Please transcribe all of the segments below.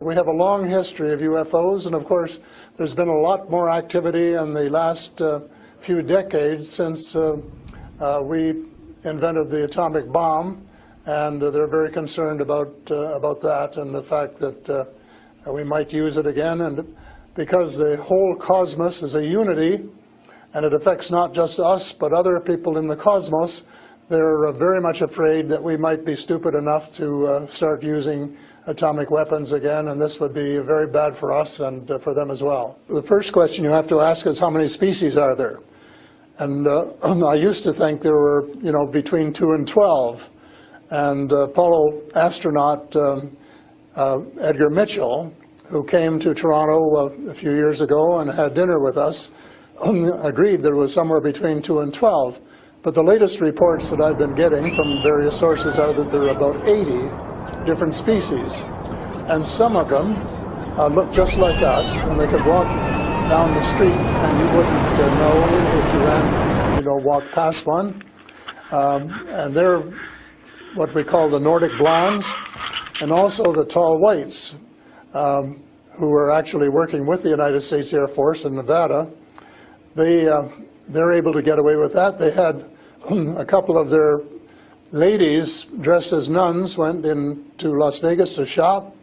We have a long history of UFOs, and of course there's been a lot more activity in the last few decades since we invented the atomic bomb, and they're very concerned about that and the fact that we might use it again. And because the whole cosmos is a unity, and it affects not just us but other people in the cosmos, they're very much afraid that we might be stupid enough to start using atomic weapons again, and this would be very bad for us and for them as well. The first question you have to ask is, how many species are there? And I used to think there were, between 2 and 12. And Apollo astronaut Edgar Mitchell, who came to Toronto a few years ago and had dinner with us, agreed that it was somewhere between 2 and 12. But the latest reports that I've been getting from various sources are that there are about 80 different species. And some of them look just like us, and they could walk down the street and you wouldn't know if you ran, walked past one. And they're what we call the Nordic blondes, and also the tall whites, who are actually working with the United States Air Force in Nevada. They're able to get away with that. They had a couple of their ladies dressed as nuns went into Las Vegas to shop,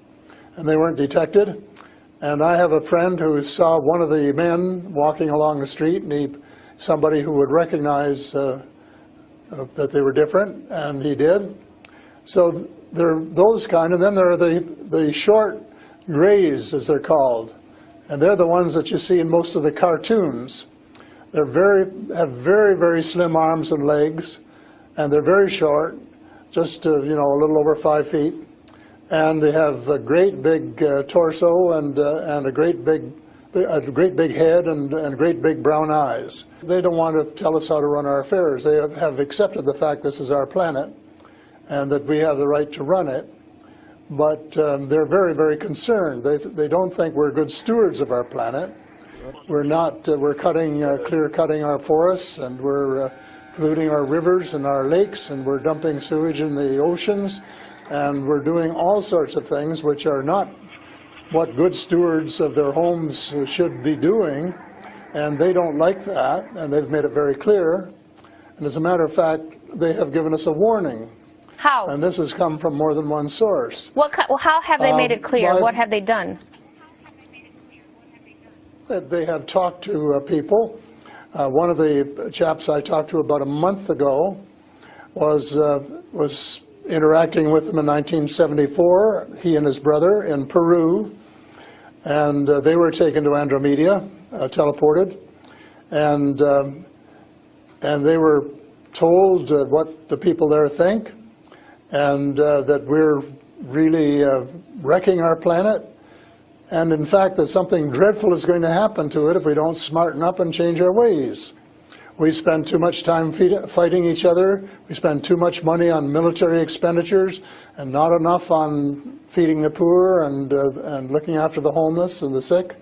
and they weren't detected. And I have a friend who saw one of the men walking along the street, and somebody who would recognize that they were different, and he did. So there are those kind, and then there are the short grays, as they're called, and they're the ones that you see in most of the cartoons. They're have very, very slim arms and legs, and they're very short, just a little over 5 feet, and they have a great big torso and a great big head and great big brown eyes. They don't want to tell us how to run our affairs. They have accepted the fact this is our planet and that we have the right to run it, but they're very, very concerned. They don't think we're good stewards of our planet. We're not. We're clear-cutting our forests, and we're polluting our rivers and our lakes, and we're dumping sewage in the oceans, and we're doing all sorts of things which are not what good stewards of their homes should be doing, and they don't like that, and they've made it very clear. And as a matter of fact, they have given us a warning. How? And this has come from more than one source. How have they made it clear? What have they done? They have talked to people. One of the chaps I talked to about a month ago was interacting with them in 1974, he and his brother, in Peru, and they were taken to Andromeda, teleported, and they were told what the people there think, and that we're really wrecking our planet, and in fact that something dreadful is going to happen to it if we don't smarten up and change our ways. We spend too much time fighting each other. We spend too much money on military expenditures and not enough on feeding the poor and looking after the homeless and the sick,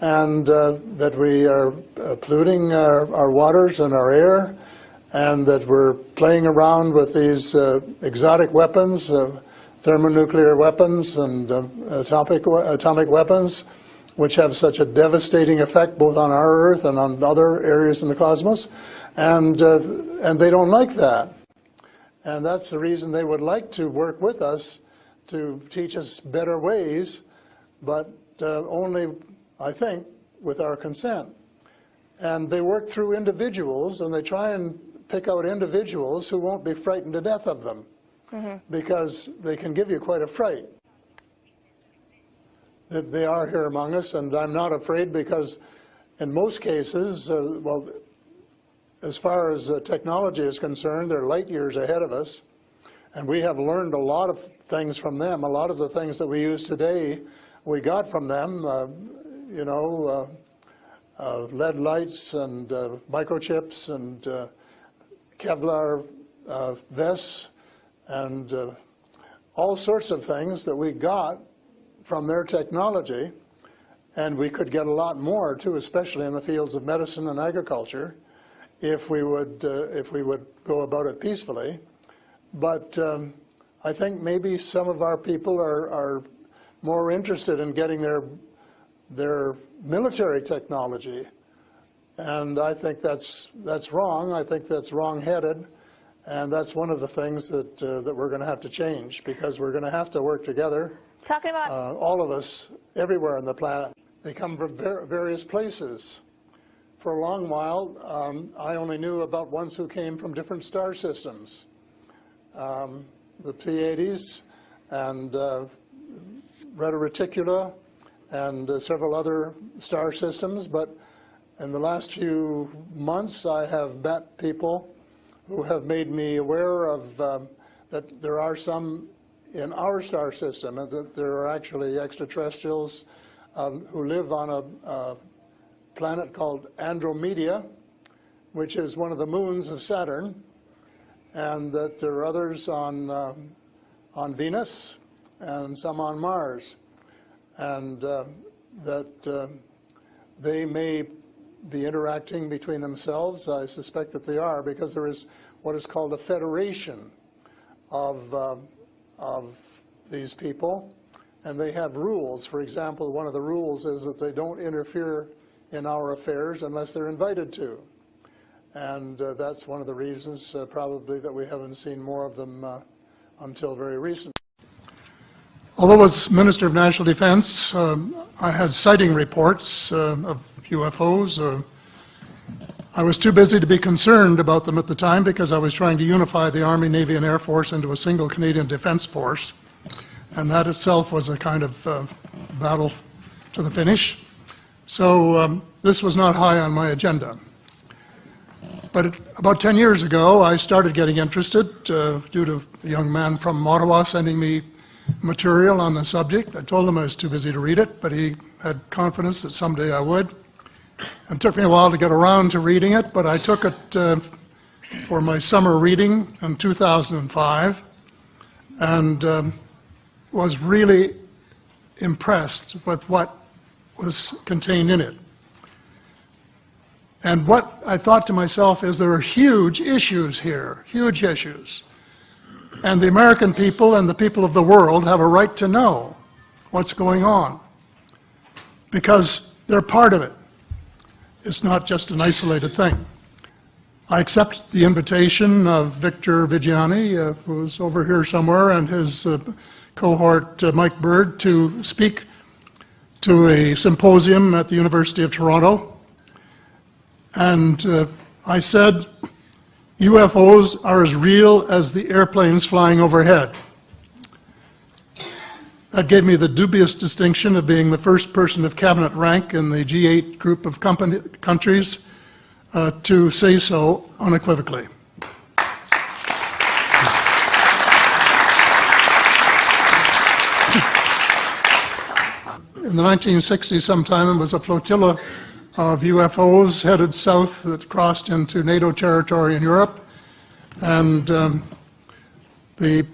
and that we are polluting our waters and our air, and that we're playing around with these exotic weapons, thermonuclear weapons and atomic weapons, which have such a devastating effect both on our Earth and on other areas in the cosmos, and they don't like that. And that's the reason they would like to work with us to teach us better ways, but only, I think, with our consent. And they work through individuals, and they try and pick out individuals who won't be frightened to death of them, because they can give you quite a fright. They are here among us, and I'm not afraid, because in most cases, well, as far as technology is concerned, they're light years ahead of us, and we have learned a lot of things from them. A lot of the things that we use today, we got from them, lead lights and microchips and Kevlar vests and all sorts of things that we got from their technology, and we could get a lot more too, especially in the fields of medicine and agriculture, if we would go about it peacefully. But I think maybe some of our people are more interested in getting their military technology. And I think that's wrong. I think that's wrong-headed. And that's one of the things that we're going to have to change, because we're going to have to work together. Talking about all of us, everywhere on the planet. They come from various places. For a long while, I only knew about ones who came from different star systems. The Pleiades and Reta Reticula and several other star systems. But in the last few months, I have met people who have made me aware of that there are some in our star system, and that there are actually extraterrestrials who live on a planet called Andromeda, which is one of the moons of Saturn, and that there are others on Venus and some on Mars, and that they may be interacting between themselves. I suspect that they are, because there is what is called a federation of these people, and they have rules. For example, one of the rules is that they don't interfere in our affairs unless they're invited to. And that's one of the reasons probably that we haven't seen more of them until very recently. Although as Minister of National Defense, I had sighting reports of UFOs. I was too busy to be concerned about them at the time, because I was trying to unify the Army, Navy, and Air Force into a single Canadian Defense Force. And that itself was a kind of battle to the finish. So this was not high on my agenda. But about 10 years ago, I started getting interested due to a young man from Ottawa sending me material on the subject. I told him I was too busy to read it, but he had confidence that someday I would. It took me a while to get around to reading it, but I took it for my summer reading in 2005, and was really impressed with what was contained in it. And what I thought to myself is, there are huge issues here, huge issues. And the American people and the people of the world have a right to know what's going on, because they're part of it. It's not just an isolated thing. I accept the invitation of Victor Vigiani, who's over here somewhere, and his cohort, Mike Bird, to speak to a symposium at the University of Toronto. And I said, UFOs are as real as the airplanes flying overhead. That gave me the dubious distinction of being the first person of cabinet rank in the G8 group of countries to say so unequivocally. In the 1960s sometime, it was a flotilla of UFOs headed south that crossed into NATO territory in Europe, and the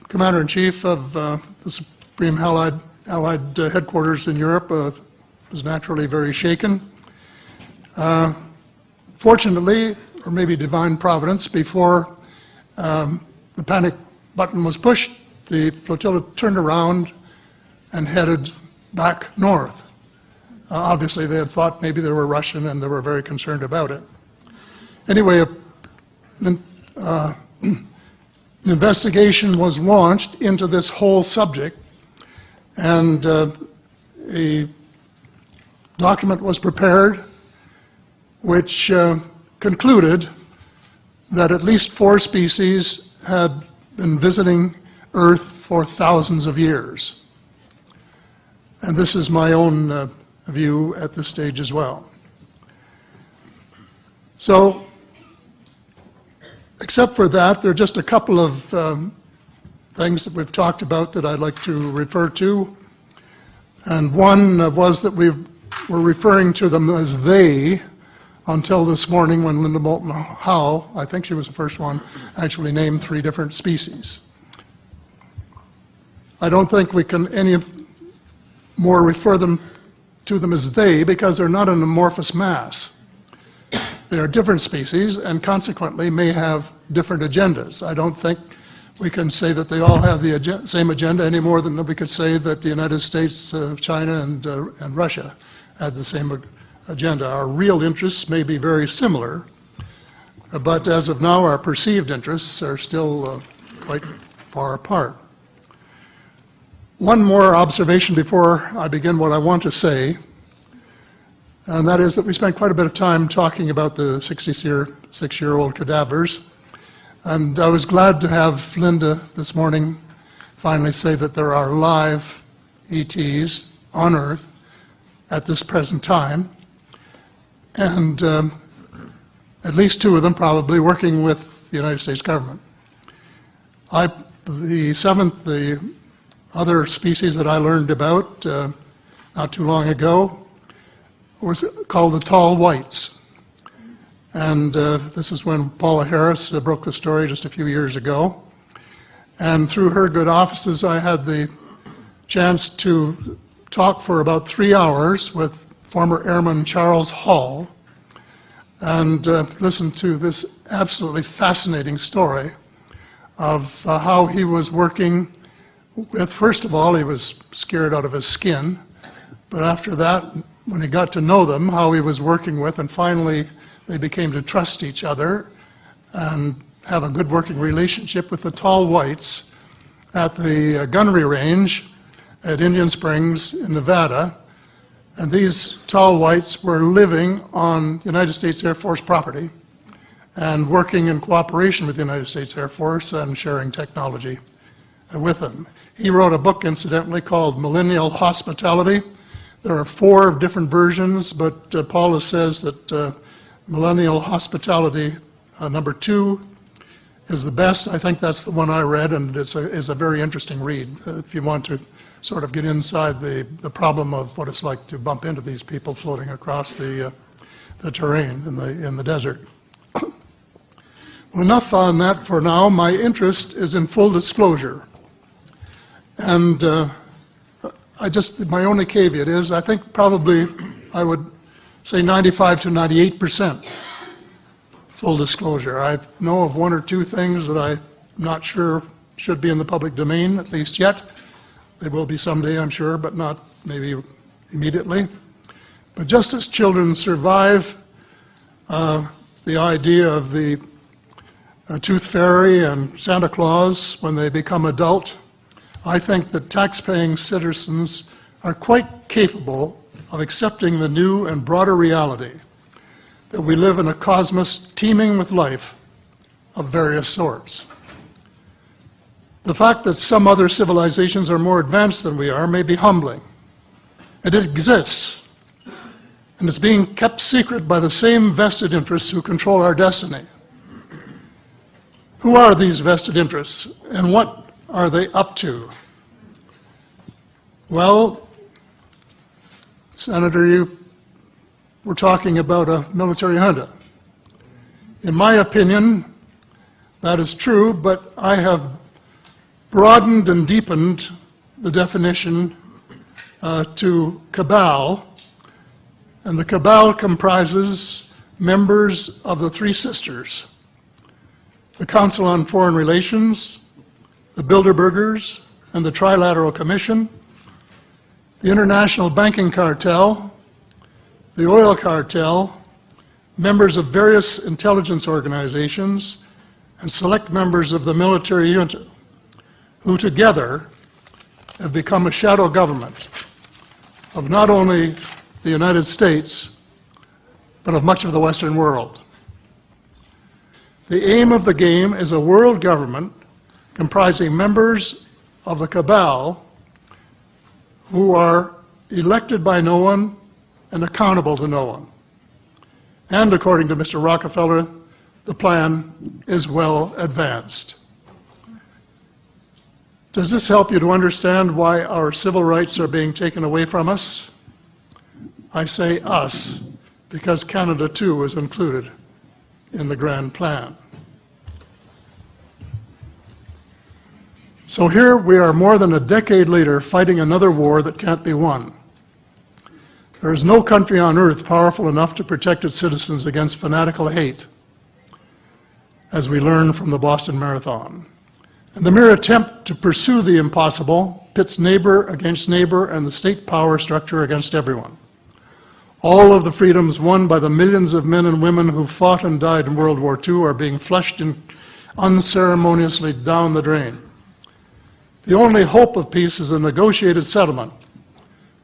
Commander-in-Chief of the Supreme Allied headquarters in Europe was naturally very shaken. Fortunately, or maybe divine providence, before the panic button was pushed, the flotilla turned around and headed back north. Obviously, they had thought maybe they were Russian, and they were very concerned about it. Anyway, an investigation was launched into this whole subject, and a document was prepared which concluded that at least 4 species had been visiting Earth for thousands of years. And this is my own view at this stage as well. So, except for that, there are just a couple of things that we've talked about that I'd like to refer to. And one was that we were referring to them as they until this morning, when Linda Moulton Howe, I think she was the first one, actually named 3 different species. I don't think we can any more refer to them as they, because they're not an amorphous mass. They are different species, and consequently may have different agendas. I don't think we can say that they all have the same agenda any more than we could say that the United States, China, and Russia had the same agenda. Our real interests may be very similar, but as of now, our perceived interests are still quite far apart. One more observation before I begin what I want to say, and that is that we spent quite a bit of time talking about the 66-year-old cadavers. And I was glad to have Linda this morning finally say that there are live ETs on Earth at this present time, and at least 2 of them probably working with the United States government. The other species that I learned about not too long ago was called the tall whites. And this is when Paula Harris broke the story just a few years ago. And through her good offices, I had the chance to talk for about 3 hours with former Airman Charles Hall and listen to this absolutely fascinating story of how he was working with, first of all, he was scared out of his skin, but after that, when he got to know them, how he was working with, and finally they became to trust each other and have a good working relationship with the tall whites at the gunnery range at Indian Springs in Nevada. And these tall whites were living on United States Air Force property and working in cooperation with the United States Air Force and sharing technology with them. He wrote a book, incidentally, called Millennial Hospitality. There are 4 different versions, but Paula says that Millennial Hospitality number 2 is the best. I think that's the one I read, and it's a very interesting read if you want to sort of get inside the problem of what it's like to bump into these people floating across the terrain in the desert. Well, enough on that for now. My interest is in full disclosure. And my only caveat is I think probably I would say 95 to 98% full disclosure. I know of 1 or 2 things that I'm not sure should be in the public domain, at least yet. They will be someday, I'm sure, but not maybe immediately. But just as children survive the idea of the Tooth Fairy and Santa Claus when they become adult, I think that tax-paying citizens are quite capable of accepting the new and broader reality that we live in a cosmos teeming with life of various sorts. The fact that some other civilizations are more advanced than we are may be humbling. It exists, and it's being kept secret by the same vested interests who control our destiny. Who are these vested interests, and what are they up to? Well, Senator, you were talking about a military junta. In my opinion, that is true, but I have broadened and deepened the definition to cabal, and the cabal comprises members of the 3 sisters: the Council on Foreign Relations, the Bilderbergers, and the Trilateral Commission, the International Banking Cartel, the Oil Cartel, members of various intelligence organizations, and select members of the military junta, who together have become a shadow government of not only the United States, but of much of the Western world. The aim of the game is a world government comprising members of the cabal who are elected by no one and accountable to no one. And according to Mr. Rockefeller, the plan is well advanced. Does this help you to understand why our civil rights are being taken away from us? I say us, because Canada too is included in the grand plan. So here we are more than a decade later fighting another war that can't be won. There is no country on earth powerful enough to protect its citizens against fanatical hate, as we learned from the Boston Marathon. And the mere attempt to pursue the impossible pits neighbor against neighbor and the state power structure against everyone. All of the freedoms won by the millions of men and women who fought and died in World War II are being flushed unceremoniously down the drain. The only hope of peace is a negotiated settlement.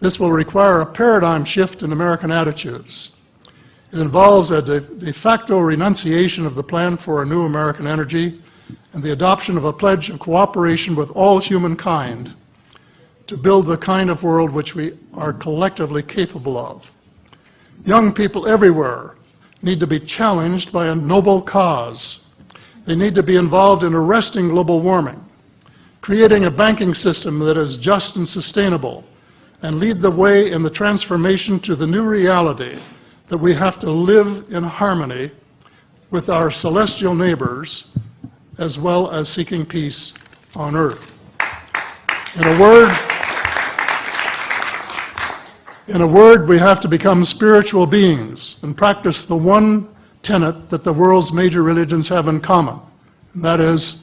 This will require a paradigm shift in American attitudes. It involves a de facto renunciation of the plan for a new American energy and the adoption of a pledge of cooperation with all humankind to build the kind of world which we are collectively capable of. Young people everywhere need to be challenged by a noble cause. They need to be involved in arresting global warming, creating a banking system that is just and sustainable, and lead the way in the transformation to the new reality that we have to live in harmony with our celestial neighbors, as well as seeking peace on earth. In a word, we have to become spiritual beings and practice the one tenet that the world's major religions have in common, and that is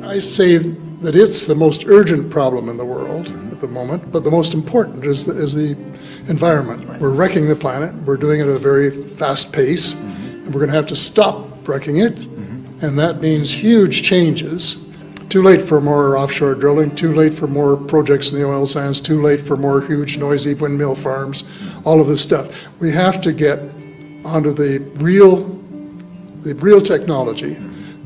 I say that it's the most urgent problem in the world at the moment, but the most important is the environment. Right. We're wrecking the planet. We're doing it at a very fast pace, and we're going to have to stop wrecking it, and that means huge changes. Too late for more offshore drilling, too late for more projects in the oil sands, too late for more huge noisy windmill farms, all of this stuff. We have to get onto the real technology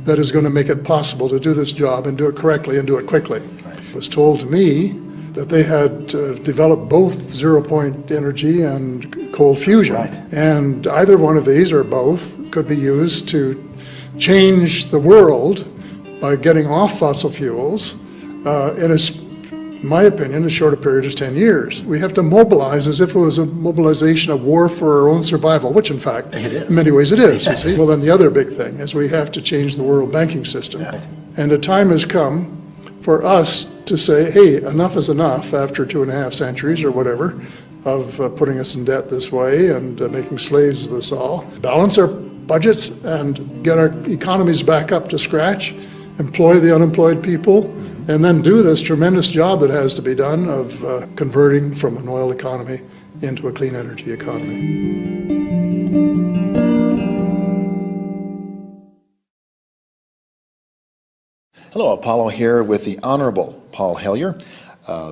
that is going to make it possible to do this job and do it correctly and do it quickly. Right. It was told to me that they had developed both zero-point energy and cold fusion. Right. And either one of these or both could be used to change the world by getting off fossil fuels in my opinion, as short a period as 10 years. We have to mobilize as if it was a mobilization of war for our own survival, which in fact, in many ways it is, you see. Well, then the other big thing is we have to change the world banking system. And the time has come for us to say, hey, enough is enough after 2.5 centuries or whatever of putting us in debt this way and making slaves of us all. Balance our budgets and get our economies back up to scratch, employ the unemployed people, and then do this tremendous job that has to be done of converting from an oil economy into a clean energy economy. Hello, Apollo here with the Honorable Paul Hellyer.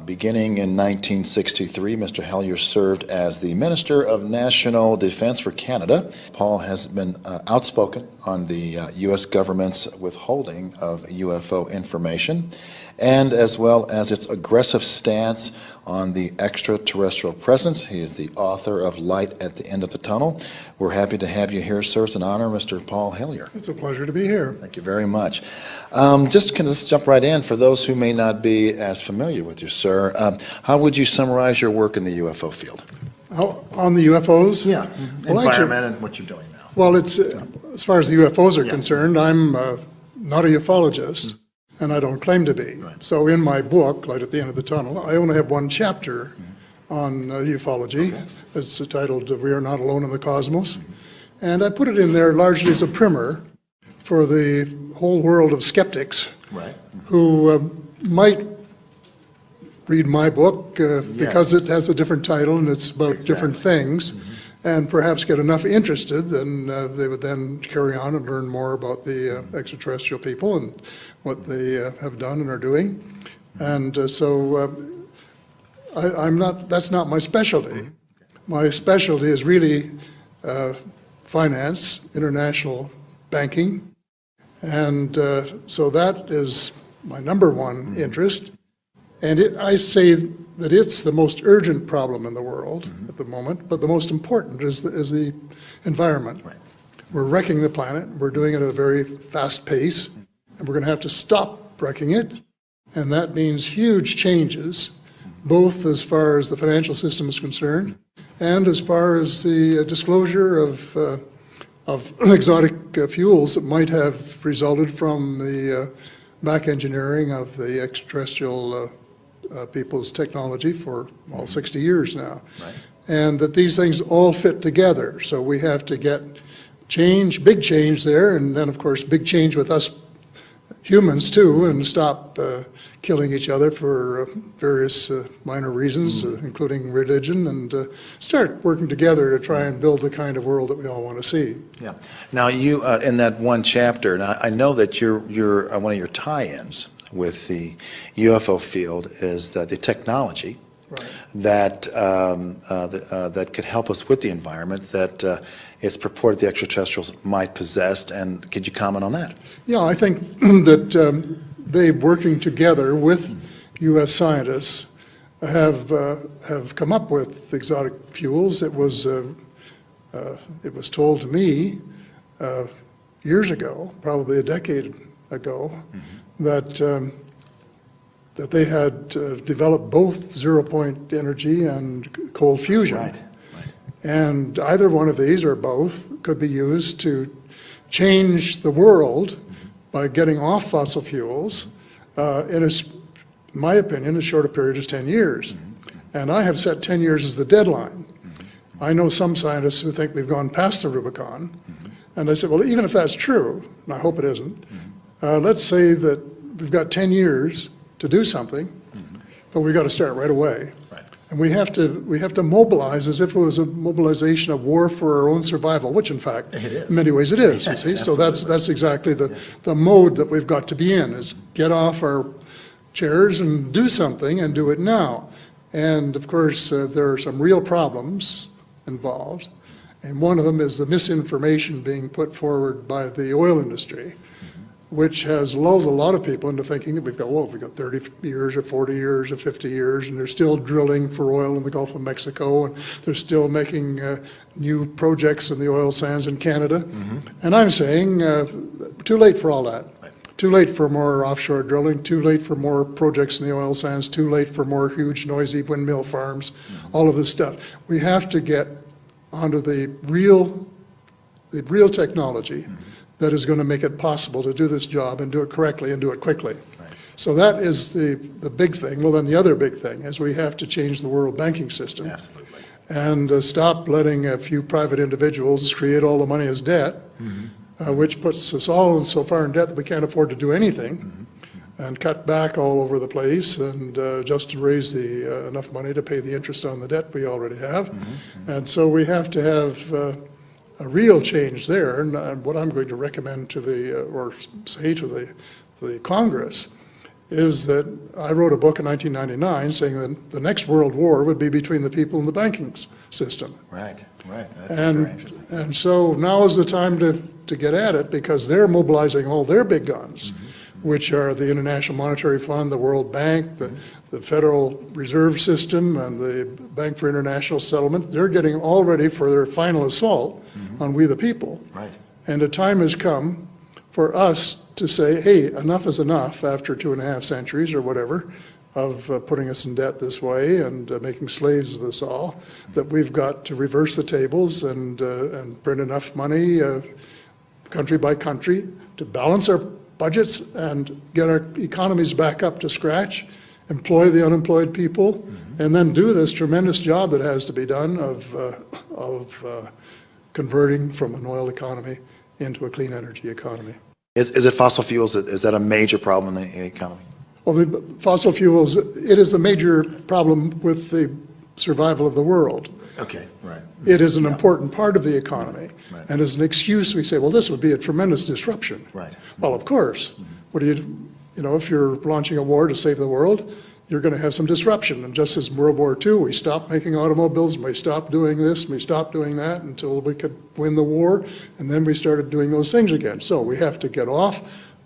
Beginning in 1963, Mr. Hellyer served as the Minister of National Defense for Canada. Paul has been outspoken on the U.S. government's withholding of UFO information, and as well as its aggressive stance on the extraterrestrial presence. He is the author of Light at the End of the Tunnel. We're happy to have you here, sir. It's an honor, Mr. Paul Hellyer. It's a pleasure to be here. Thank you very much. Let's jump right in. For those who may not be as familiar with you, sir, how would you summarize your work in the UFO field? On the UFOs? Yeah, well, environment actually, and what you're doing now. Well, it's as far as the UFOs are concerned, I'm not a ufologist, and I don't claim to be. Right. So in my book, Light at the End of the Tunnel, I only have one chapter on ufology. Okay. It's titled We Are Not Alone in the Cosmos. And I put it in there largely as a primer for the whole world of skeptics who might read my book because it has a different title and it's about different things, and perhaps get enough interested, then they would then carry on and learn more about the extraterrestrial people and what they have done and are doing. And so I'm not, that's not my specialty. My specialty is really finance, international banking, and so that is my number one interest. And I say that it's the most urgent problem in the world at the moment, but the most important is the environment. Right. We're wrecking the planet. We're doing it at a very fast pace, and we're going to have to stop wrecking it. And that means huge changes, both as far as the financial system is concerned, and as far as the disclosure of exotic fuels that might have resulted from the back engineering of the extraterrestrial people's technology for all 60 years now. Right. And that these things all fit together. So we have to get change, big change there, and then of course big change with us humans too, and stop killing each other for various minor reasons, including religion, and start working together to try and build the kind of world that we all want to see. Yeah. Now you, in that one chapter, and I know that you're one of your tie-ins with the UFO field is that the technology that that could help us with the environment that it's purported the extraterrestrials might possess, and could you comment on that? Yeah, I think that they, working together with U.S. scientists, have come up with exotic fuels. It was told to me years ago, probably a decade ago, that they had developed both zero-point energy and cold fusion. Right. And either one of these, or both, could be used to change the world by getting off fossil fuels in my opinion, as short a period as 10 years. And I have set 10 years as the deadline. I know some scientists who think we've gone past the Rubicon. And I said, well, even if that's true, and I hope it isn't, let's say that we've got 10 years to do something, but we've got to start right away. Right. And we have to mobilize as if it was a mobilization of war for our own survival, which in fact, in many ways it is, you see. So that's exactly the mode that we've got to be in, is get off our chairs and do something, and do it now. And of course, there are some real problems involved. And one of them is the misinformation being put forward by the oil industry, which has lulled a lot of people into thinking that we've got 30 years or 40 years or 50 years, and they're still drilling for oil in the Gulf of Mexico, and they're still making new projects in the oil sands in Canada. And I'm saying, too late for all that. Too late for more offshore drilling, too late for more projects in the oil sands, too late for more huge, noisy windmill farms, all of this stuff. We have to get onto the real technology that is going to make it possible to do this job and do it correctly and do it quickly. Right. So that is the big thing. Well, then the other big thing is we have to change the world banking system. Absolutely. And stop letting a few private individuals create all the money as debt, which puts us all so far in debt that we can't afford to do anything, and cut back all over the place, and just to raise enough money to pay the interest on the debt we already have. And so we have to have a real change there, and what I'm going to recommend to or say to the Congress is that I wrote a book in 1999 saying that the next world war would be between the people and the banking system. Right. That's very interesting. And so now is the time to get at it, because they're mobilizing all their big guns, which are the International Monetary Fund, the World Bank, the Federal Reserve System, and the Bank for International Settlement. They're getting all ready for their final assault on we the people. Right. And the time has come for us to say, hey, enough is enough after 2.5 centuries or whatever of putting us in debt this way and making slaves of us all, that we've got to reverse the tables and print enough money country by country to balance our budgets and get our economies back up to scratch, employ the unemployed people, and then do this tremendous job that has to be done of converting from an oil economy into a clean energy economy. Is it fossil fuels? Is that a major problem in the economy? Well, the fossil fuels, it is the major problem with the survival of the world. Okay, right. It is an important part of the economy. Right. And as an excuse, we say, well, this would be a tremendous disruption. Right. Well, of course. What do you know, if you're launching a war to save the world, you're going to have some disruption. And just as in World War II, we stopped making automobiles, and we stopped doing this, and we stopped doing that until we could win the war, and then we started doing those things again. So we have to get off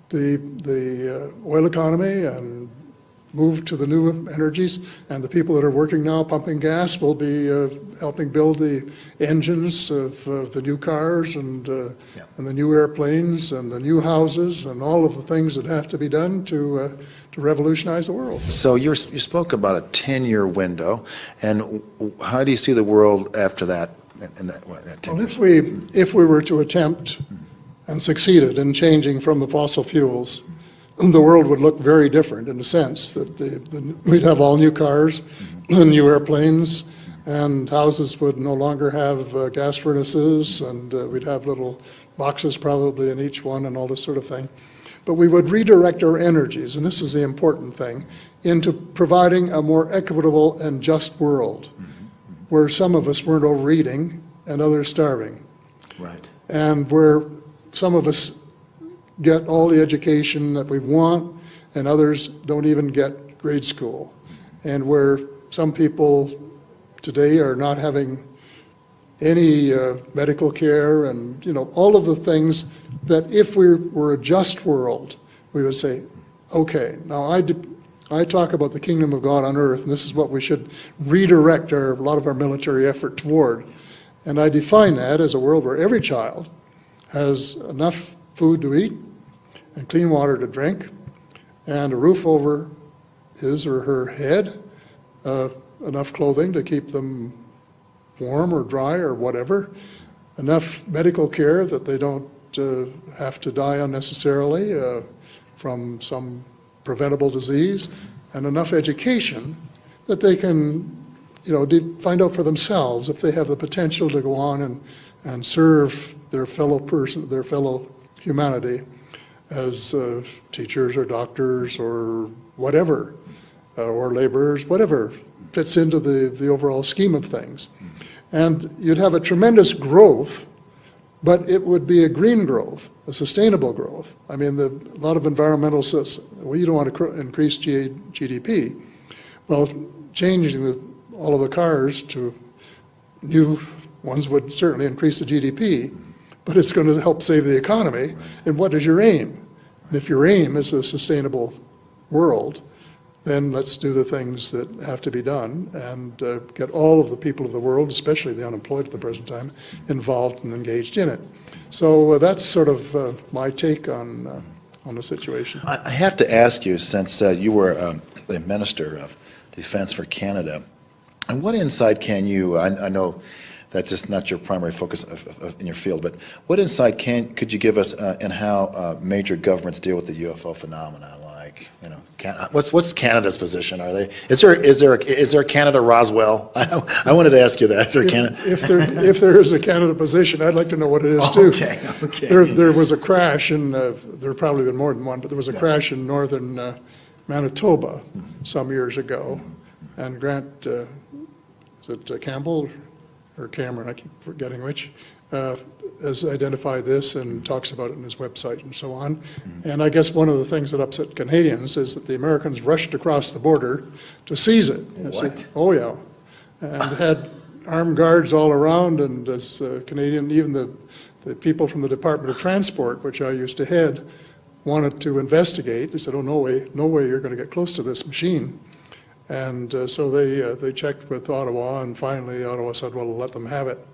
the oil economy and move to the new energies, and the people that are working now pumping gas will be helping build the engines of the new cars and the new airplanes and the new houses and all of the things that have to be done to revolutionize the world. So you spoke about a 10-year window, and how do you see the world after that? In that 10 Well, years? if we were to attempt and succeeded in changing from the fossil fuels, the world would look very different, in the sense that we'd have all new cars, new airplanes, and houses would no longer have gas furnaces, and we'd have little boxes probably in each one and all this sort of thing. But we would redirect our energies, and this is the important thing, into providing a more equitable and just world, where some of us weren't overeating and others starving. Right. And where some of us get all the education that we want, and others don't even get grade school. And where some people today are not having any medical care, and all of the things that if we were a just world, we would say, okay, now I talk about the kingdom of God on earth, and this is what we should redirect a lot of our military effort toward. And I define that as a world where every child has enough food to eat, and clean water to drink, and a roof over his or her head, enough clothing to keep them warm or dry or whatever, enough medical care that they don't have to die unnecessarily from some preventable disease, and enough education that they can find out for themselves if they have the potential to go on and serve their fellow humanity as teachers or doctors or whatever, or laborers, whatever fits into the overall scheme of things. And you'd have a tremendous growth, but it would be a green growth, a sustainable growth. I mean, a lot of environmentalists, well, you don't want to increase GDP. Well, changing all of the cars to new ones would certainly increase the GDP, but it's going to help save the economy. And what is your aim? And if your aim is a sustainable world, then let's do the things that have to be done and get all of the people of the world, especially the unemployed at the present time, involved and engaged in it. So that's sort of my take on the situation. I have to ask you, since you were the Minister of Defense for Canada, and what insight can you, I know that's just not your primary focus in your field, but what insight could you give us in how major governments deal with the UFO phenomenon? Like, you know, what's Canada's position? Is there a Canada Roswell? I wanted to ask you that. Is there Canada? If there is a Canada position, I'd like to know what it is too. Okay. There was a crash in there have probably been more than one, but there was a crash in northern Manitoba some years ago, and Grant, is it Campbell or Cameron? I keep forgetting which. Has identified this and talks about it in his website and so on. And I guess one of the things that upset Canadians is that the Americans rushed across the border to seize it. What? Oh yeah, and had armed guards all around, and as Canadian, even the people from the Department of Transport, which I used to head, wanted to investigate. They said, oh, no way you're going to get close to this machine. And so they checked with Ottawa, and finally Ottawa said, well, let them have it.